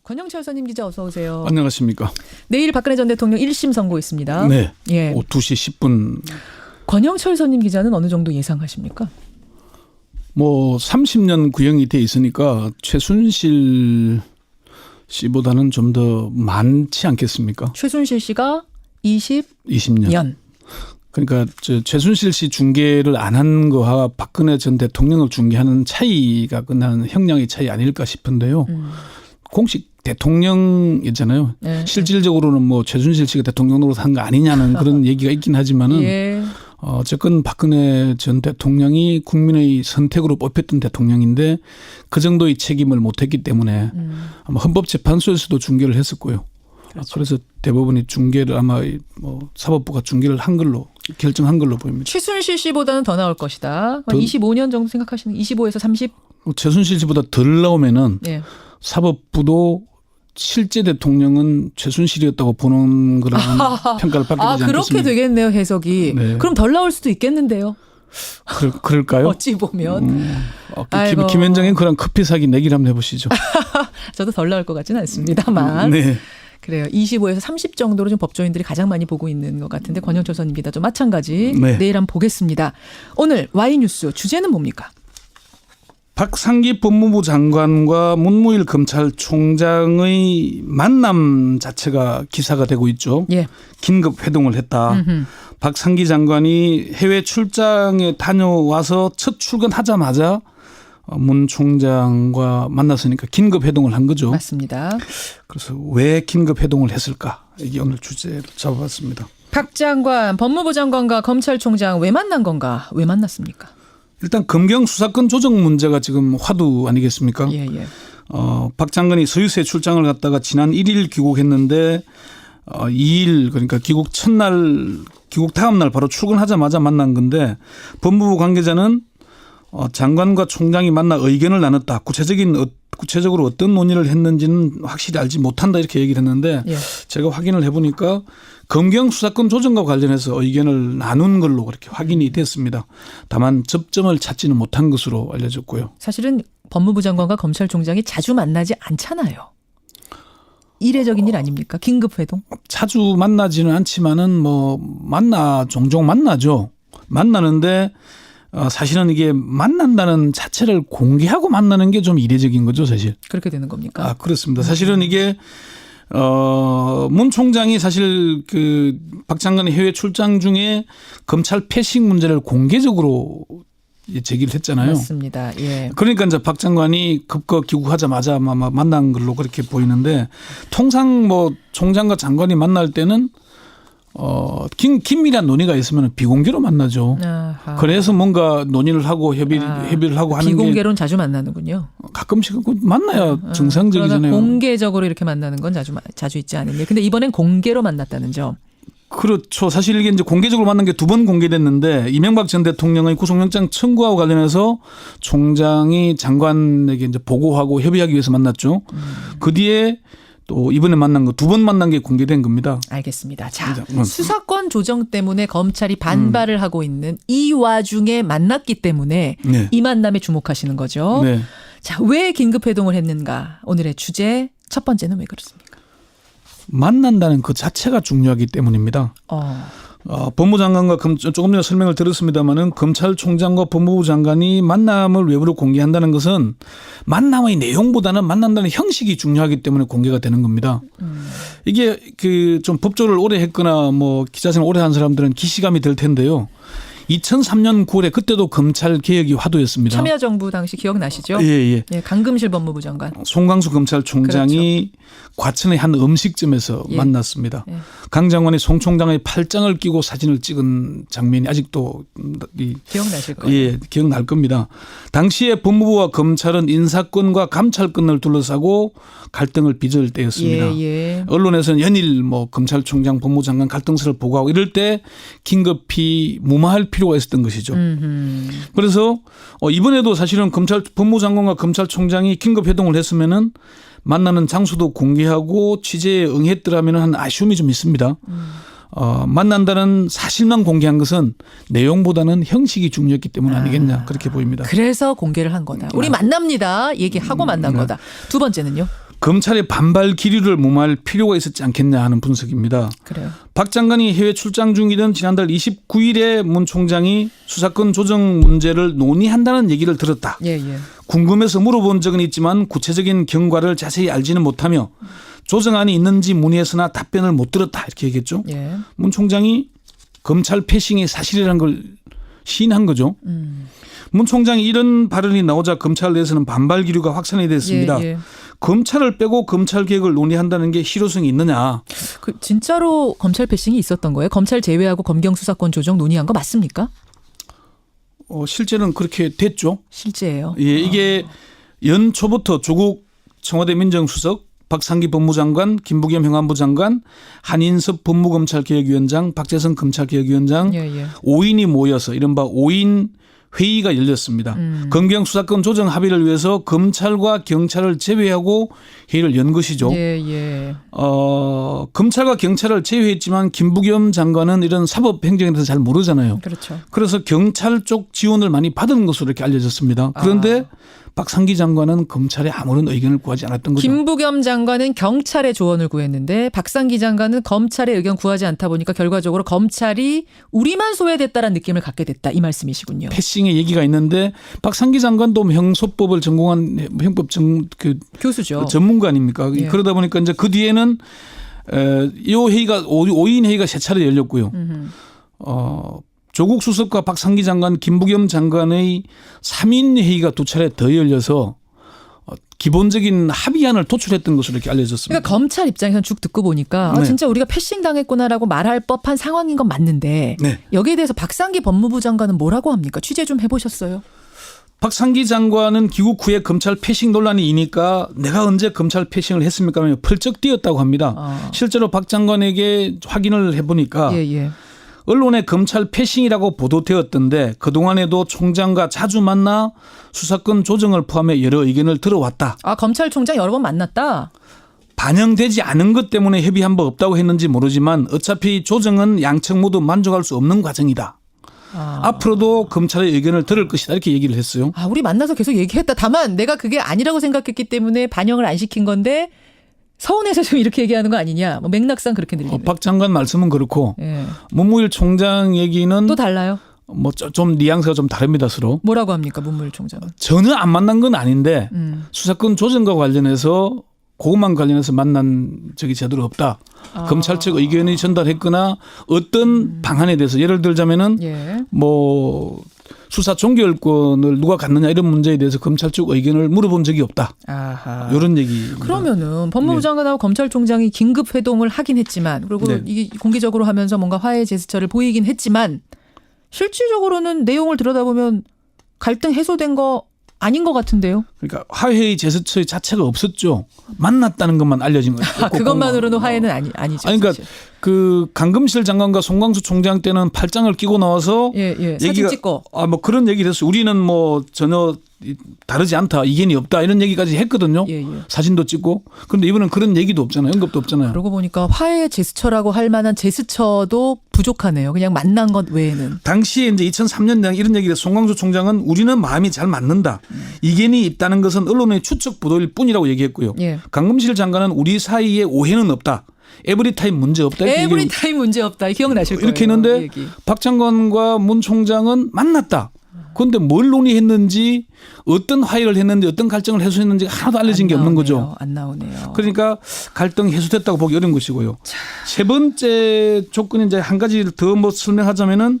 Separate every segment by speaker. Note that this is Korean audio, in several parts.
Speaker 1: 권영철 선임 기자 어서 오세요.
Speaker 2: 안녕하십니까.
Speaker 1: 내일 박근혜 전 대통령 1심 선고 있습니다.
Speaker 2: 네.
Speaker 1: 예.
Speaker 2: 오후 2시 10분.
Speaker 1: 권영철 선임 기자는 어느 정도 예상하십니까?
Speaker 2: 뭐 30년 구형이 돼 있으니까 최순실 씨보다는 좀 더 많지 않겠습니까?
Speaker 1: 최순실 씨가 20년.
Speaker 2: 그러니까 최순실 씨 중계를 안 한 거와 박근혜 전 대통령을 중계하는 차이가 끝나는 형량의 차이 아닐까 싶은데요. 공식 대통령이잖아요.
Speaker 1: 네.
Speaker 2: 실질적으로는 뭐 최순실 씨가 대통령으로 한 거 아니냐는 그런 얘기가 있긴 하지만은
Speaker 1: 예.
Speaker 2: 어쨌건 박근혜 전 대통령이 국민의 선택으로 뽑혔던 대통령인데 그 정도의 책임을 못했기 때문에 아마 헌법재판소에서도 중계를 했었고요.
Speaker 1: 그렇죠.
Speaker 2: 그래서 대법원이 중계를 아마 뭐 사법부가 중계를 한 걸로 결정한 걸로 보입니다.
Speaker 1: 최순실 씨보다는 더 나올 것이다. 25년 정도 생각하시는 25에서 30?
Speaker 2: 최순실 씨보다 덜 나오면은
Speaker 1: 예.
Speaker 2: 사법부도 실제 대통령은 최순실이었다고 보는 그런 평가를 받게 되지 않겠습니까?
Speaker 1: 그렇게 되겠네요, 해석이.
Speaker 2: 네.
Speaker 1: 그럼 덜 나올 수도 있겠는데요.
Speaker 2: 그럴까요?
Speaker 1: 어찌 보면.
Speaker 2: 김현정의 그런 커피 사기 내기를 한번 해보시죠.
Speaker 1: 저도 덜 나올 것 같지는 않습니다만.
Speaker 2: 네.
Speaker 1: 그래요. 25에서 30 정도로 좀 법조인들이 가장 많이 보고 있는 것 같은데 권영철 선임 기자도 마찬가지.
Speaker 2: 네.
Speaker 1: 내일 한번 보겠습니다. 오늘 Y뉴스 주제는 뭡니까?
Speaker 2: 박상기 법무부 장관과 문무일 검찰총장의 만남 자체가 기사가 되고 있죠.
Speaker 1: 예.
Speaker 2: 긴급 회동을 했다. 박상기 장관이 해외 출장에 다녀와서 첫 출근하자마자 문 총장과 만났으니까 긴급 회동을 한 거죠.
Speaker 1: 맞습니다.
Speaker 2: 그래서 왜 긴급 회동을 했을까? 이게 오늘 주제를 잡아봤습니다.
Speaker 1: 박 장관, 법무부 장관과 검찰총장 왜 만난 건가? 왜 만났습니까?
Speaker 2: 일단 검경 수사권 조정 문제가 지금 화두 아니겠습니까?
Speaker 1: 예.
Speaker 2: 박 장관이 서유세 출장을 갔다가 지난 1일 귀국했는데 2일 그러니까 귀국 첫날 귀국 다음 날 바로 출근하자마자 만난 건데 법무부 관계자는 장관과 총장이 만나 의견을 나눴다. 구체적으로 어떤 논의를 했는지는 확실히 알지 못한다 이렇게 얘기를 했는데
Speaker 1: 예.
Speaker 2: 제가 확인을 해보니까 검경 수사권 조정과 관련해서 의견을 나눈 걸로 그렇게 확인이 됐습니다. 다만 접점을 찾지는 못한 것으로 알려졌고요.
Speaker 1: 사실은 법무부 장관과 검찰총장이 자주 만나지 않잖아요. 이례적인 일 아닙니까? 긴급 회동?
Speaker 2: 자주 만나지는 않지만은 뭐 종종 만나죠. 만나는데 사실은 이게 만난다는 자체를 공개하고 만나는 게 좀 이례적인 거죠, 사실.
Speaker 1: 그렇게 되는 겁니까?
Speaker 2: 그렇습니다. 사실은 이게 문 총장이 사실 그 박 장관의 해외 출장 중에 검찰 패싱 문제를 공개적으로 제기를 했잖아요.
Speaker 1: 맞습니다. 예.
Speaker 2: 그러니까 이제 박 장관이 급거 귀국하자마자 만난 걸로 그렇게 보이는데 통상 뭐 총장과 장관이 만날 때는 긴밀한 논의가 있으면 비공개로 만나죠.
Speaker 1: 아하.
Speaker 2: 그래서 뭔가 논의를 하고 협의를 하고 하는 게
Speaker 1: 비공개로는 자주 만나는군요.
Speaker 2: 가끔씩 만나야 정상적이잖아요.
Speaker 1: 그러나 공개적으로 이렇게 만나는 건 자주 있지 않은 일. 근데 이번엔 공개로 만났다는 점.
Speaker 2: 그렇죠. 사실 이게 이제 공개적으로 만난 게 2번 공개됐는데 이명박 전 대통령의 구속영장 청구하고 관련해서 총장이 장관에게 이제 보고하고 협의하기 위해서 만났죠. 그 뒤에 또 이번에 만난 거 2번 만난 게 공개된 겁니다.
Speaker 1: 알겠습니다. 자, 수사권 조정 때문에 검찰이 반발을 하고 있는 이 와중에 만났기 때문에
Speaker 2: 네.
Speaker 1: 이 만남에 주목하시는 거죠.
Speaker 2: 네.
Speaker 1: 자, 왜 긴급 회동을 했는가? 오늘의 주제 첫 번째는 왜 그렇습니까?
Speaker 2: 만난다는 그 자체가 중요하기 때문입니다. 법무부 장관과 조금 전에 설명을 들었습니다마는 검찰총장과 법무부 장관이 만남을 외부로 공개한다는 것은 만남의 내용보다는 만난다는 형식이 중요하기 때문에 공개가 되는 겁니다. 이게 그 좀 법조를 오래 했거나 뭐 기자생활 오래 한 사람들은 기시감이 들 텐데요. 2003년 9월에 그때도 검찰 개혁이 화두였습니다.
Speaker 1: 참여정부 당시 기억나시죠?
Speaker 2: 예.
Speaker 1: 예, 강금실 법무부 장관.
Speaker 2: 송광수 검찰총장이 과천의 한 음식점에서
Speaker 1: 예.
Speaker 2: 만났습니다.
Speaker 1: 예.
Speaker 2: 강 장관이 송 총장의 팔짱을 끼고 사진을 찍은 장면이 아직도
Speaker 1: 기억나실 거예요.
Speaker 2: 예, 기억날 겁니다. 당시에 법무부와 검찰은 인사권과 감찰권을 둘러싸고 갈등을 빚을 때였습니다.
Speaker 1: 예.
Speaker 2: 언론에서는 연일 뭐 검찰총장, 법무장관 갈등설을 보고하고 이럴 때 긴급히 무마할 필요가 있었던 것이죠. 그래서 이번에도 사실은 법무장관과 검찰총장이 긴급 회동을 했으면은 만나는 장소도 공개하고 취재에 응했더라면 한 아쉬움이 좀 있습니다. 만난다는 사실만 공개한 것은 내용보다는 형식이 중요했기 때문 아니겠냐 그렇게 보입니다.
Speaker 1: 그래서 공개를 한 거다. 우리 만납니다. 얘기하고 만난 거다. 두 번째는요?
Speaker 2: 검찰의 반발 기류를 무마할 필요가 있었지 않겠냐 하는 분석입니다.
Speaker 1: 그래요.
Speaker 2: 박 장관이 해외 출장 중이던 지난달 29일에 문 총장이 수사권 조정 문제를 논의한다는 얘기를 들었다.
Speaker 1: 예, 예.
Speaker 2: 궁금해서 물어본 적은 있지만 구체적인 경과를 자세히 알지는 못하며 조정안이 있는지 문의했으나 답변을 못 들었다 이렇게 얘기했죠.
Speaker 1: 예.
Speaker 2: 문 총장이 검찰 패싱이 사실이라는 걸 시인한 거죠. 문 총장이 이런 발언이 나오자 검찰 내에서는 반발 기류가 확산이 됐습니다.
Speaker 1: 예, 예.
Speaker 2: 검찰을 빼고 검찰 개혁을 논의한다는 게 실효성이 있느냐.
Speaker 1: 그 진짜로 검찰 패싱이 있었던 거예요? 검찰 제외하고 검경 수사권 조정 논의한 거 맞습니까?
Speaker 2: 실제는 그렇게 됐죠.
Speaker 1: 실제예요.
Speaker 2: 예, 이게 연초부터 조국 청와대 민정수석, 박상기 법무장관, 김부겸 행안부 장관, 한인섭 법무검찰개혁위원장, 박재선 검찰개혁위원장
Speaker 1: 예, 예.
Speaker 2: 5인이 모여서 이른바 5인 회의가 열렸습니다. 검경 수사권 조정 합의를 위해서 검찰과 경찰을 제외하고 회의를 연 것이죠.
Speaker 1: 예, 예.
Speaker 2: 검찰과 경찰을 제외했지만 김부겸 장관은 이런 사법 행정에 대해서 잘 모르잖아요.
Speaker 1: 그렇죠.
Speaker 2: 그래서 경찰 쪽 지원을 많이 받은 것으로 이렇게 알려졌습니다. 그런데 박상기 장관은 검찰에 아무런 의견을 구하지 않았던 거죠.
Speaker 1: 김부겸 장관은 경찰의 조언을 구했는데 박상기 장관은 검찰의 의견 구하지 않다 보니까 결과적으로 검찰이 우리만 소외됐다라는 느낌을 갖게 됐다. 이 말씀이시군요.
Speaker 2: 패싱의 얘기가 있는데 박상기 장관도 형소법을 전공한 형법
Speaker 1: 교수죠.
Speaker 2: 전문가 아닙니까?
Speaker 1: 예.
Speaker 2: 그러다 보니까 이제 그 뒤에는 이 회의가 5인 회의가 세 차례 열렸고요. 조국 수석과 박상기 장관, 김부겸 장관의 3인 회의가 2차례 더 열려서 기본적인 합의안을 도출했던 것으로 이렇게 알려졌습니다.
Speaker 1: 그러니까 검찰 입장에서는 쭉 듣고 보니까
Speaker 2: 네.
Speaker 1: 진짜 우리가 패싱 당했구나라고 말할 법한 상황인 건 맞는데
Speaker 2: 네.
Speaker 1: 여기에 대해서 박상기 법무부 장관은 뭐라고 합니까? 취재 좀 해보셨어요?
Speaker 2: 박상기 장관은 귀국 후에 검찰 패싱 논란이 이니까 내가 언제 검찰 패싱을 했습니까 하며 펄쩍 뛰었다고 합니다. 실제로 박 장관에게 확인을 해보니까
Speaker 1: 예, 예.
Speaker 2: 언론에 검찰 패싱이라고 보도되었던데 그동안에도 총장과 자주 만나 수사권 조정을 포함해 여러 의견을 들어왔다.
Speaker 1: 검찰총장 여러 번 만났다?
Speaker 2: 반영되지 않은 것 때문에 협의한 바 없다고 했는지 모르지만 어차피 조정은 양측 모두 만족할 수 없는 과정이다. 앞으로도 검찰의 의견을 들을 것이다 이렇게 얘기를 했어요.
Speaker 1: 우리 만나서 계속 얘기했다. 다만 내가 그게 아니라고 생각했기 때문에 반영을 안 시킨 건데 서운해서 좀 이렇게 얘기하는 거 아니냐. 뭐 맥락상 그렇게 들립니다.
Speaker 2: 박 장관 말씀은 그렇고
Speaker 1: 예.
Speaker 2: 문무일 총장 얘기는
Speaker 1: 또 달라요?
Speaker 2: 뭐 좀 뉘앙스가 좀 다릅니다 서로.
Speaker 1: 뭐라고 합니까 문무일 총장은?
Speaker 2: 전혀 안 만난 건 아닌데 수사권 조정과 관련해서 그것만 관련해서 만난 적이 제대로 없다. 검찰 측 의견이 전달했거나 어떤 방안에 대해서 예를 들자면은
Speaker 1: 예.
Speaker 2: 뭐 수사 종결권을 누가 갖느냐 이런 문제에 대해서 검찰 쪽 의견을 물어본 적이 없다.
Speaker 1: 아하.
Speaker 2: 이런 얘기.
Speaker 1: 그러면은 법무부 장관하고 검찰총장이 긴급 회동을 하긴 했지만 그리고
Speaker 2: 네.
Speaker 1: 이게 공개적으로 하면서 뭔가 화해 제스처를 보이긴 했지만 실질적으로는 내용을 들여다보면 갈등 해소된 거 아닌 것 같은데요.
Speaker 2: 그러니까 화해의 제스처 자체가 없었죠. 만났다는 것만 알려진 거예요.
Speaker 1: 그것만으로는 화해는 아니죠.
Speaker 2: 아니, 그러니까
Speaker 1: 사실.
Speaker 2: 그 강금실 장관과 송광수 총장 때는 팔짱을 끼고 나와서
Speaker 1: 예. 사진 찍고.
Speaker 2: 뭐 그런 얘기를 했어요. 우리는 뭐 전혀 다르지 않다. 이견이 없다. 이런 얘기까지 했거든요.
Speaker 1: 예.
Speaker 2: 사진도 찍고. 그런데 이번엔 그런 얘기도 없잖아요. 언급도 없잖아요.
Speaker 1: 그러고 보니까 화해 제스처라고 할 만한 제스처도 부족하네요. 그냥 만난 것 외에는.
Speaker 2: 당시에 이제 2003년 이런 얘기를 했어요. 송광수 총장은 우리는 마음이 잘 맞는다. 이견이 있다는 것은 언론의 추측 보도일 뿐이라고 얘기했고요.
Speaker 1: 예.
Speaker 2: 강금실 장관은 우리 사이에 오해는 없다. 에브리타임 문제 없다.
Speaker 1: 에브리타임 문제 없다. 기억나실 거예요.
Speaker 2: 이렇게 했는데
Speaker 1: 얘기.
Speaker 2: 박 장관과 문 총장은 만났다. 그런데 뭘 논의했는지 어떤 화해를 했는지 어떤 갈등을 해소했는지 하나도 알려진 게 없는 거죠.
Speaker 1: 안 나오네요.
Speaker 2: 그러니까 갈등 해소됐다고 보기 어려운 것이고요. 세 번째 조건이 이제 한 가지 더 뭐 설명하자면은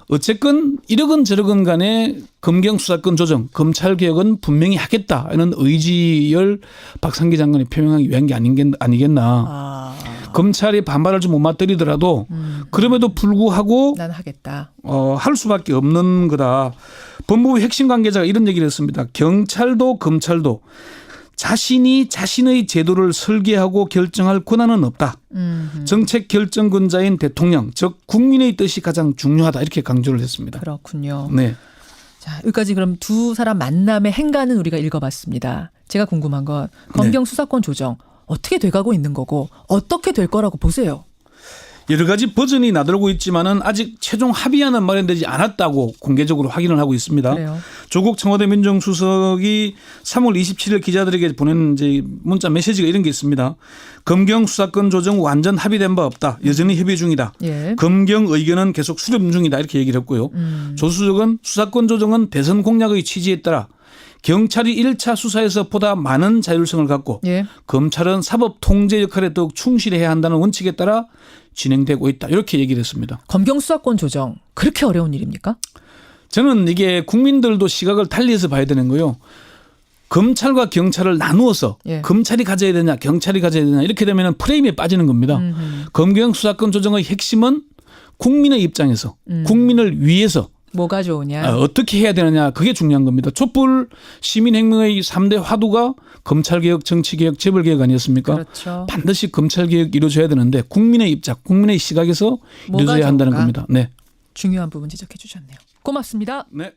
Speaker 2: 어쨌건 이러건 저러건 간에 검경 수사권 조정, 검찰 개혁은 분명히 하겠다 이런 의지를 박상기 장관이 표명하기 위한 게 아니겠나. 검찰이 반발을 좀 못 맞들이더라도 그럼에도 불구하고
Speaker 1: 난 하겠다.
Speaker 2: 할 수밖에 없는 거다. 법무부 핵심 관계자가 이런 얘기를 했습니다. 경찰도 검찰도 자신이 자신의 제도를 설계하고 결정할 권한은 없다. 정책 결정권자인 대통령, 즉 국민의 뜻이 가장 중요하다. 이렇게 강조를 했습니다.
Speaker 1: 그렇군요.
Speaker 2: 네.
Speaker 1: 자, 여기까지 그럼 두 사람 만남의 행간은 우리가 읽어봤습니다. 제가 궁금한 건 검경 수사권 조정 어떻게 돼가고 있는 거고 어떻게 될 거라고 보세요?
Speaker 2: 여러 가지 버전이 나돌고 있지만은 아직 최종 합의안은 마련되지 않았다고 공개적으로 확인을 하고 있습니다.
Speaker 1: 그래요.
Speaker 2: 조국 청와대 민정수석이 3월 27일 기자들에게 보낸 이제 문자 메시지가 이런 게 있습니다. 검경 수사권 조정 완전 합의된 바 없다. 여전히 협의 중이다.
Speaker 1: 예.
Speaker 2: 검경 의견은 계속 수렴 중이다. 이렇게 얘기를 했고요. 조 수석은 수사권 조정은 대선 공약의 취지에 따라 경찰이 1차 수사에서 보다 많은 자율성을 갖고
Speaker 1: 예.
Speaker 2: 검찰은 사법 통제 역할에 더욱 충실해야 한다는 원칙에 따라 진행되고 있다. 이렇게 얘기를 했습니다.
Speaker 1: 검경 수사권 조정 그렇게 어려운 일입니까?
Speaker 2: 저는 이게 국민들도 시각을 달리해서 봐야 되는 거요. 검찰과 경찰을 나누어서
Speaker 1: 예.
Speaker 2: 검찰이 가져야 되냐 경찰이 가져야 되냐 이렇게 되면 프레임에 빠지는 겁니다. 검경 수사권 조정의 핵심은 국민의 입장에서 국민을 위해서
Speaker 1: 뭐가 좋으냐.
Speaker 2: 어떻게 해야 되느냐 그게 중요한 겁니다. 촛불 시민혁명의 3대 화두가 검찰개혁, 정치개혁, 재벌개혁 아니었습니까?
Speaker 1: 그렇죠.
Speaker 2: 반드시 검찰개혁 이루어져야 되는데 국민의 입장, 국민의 시각에서
Speaker 1: 뭐가
Speaker 2: 이루어져야 한다는
Speaker 1: 좋은가?
Speaker 2: 겁니다. 네.
Speaker 1: 중요한 부분 지적해 주셨네요. 고맙습니다.
Speaker 2: 네.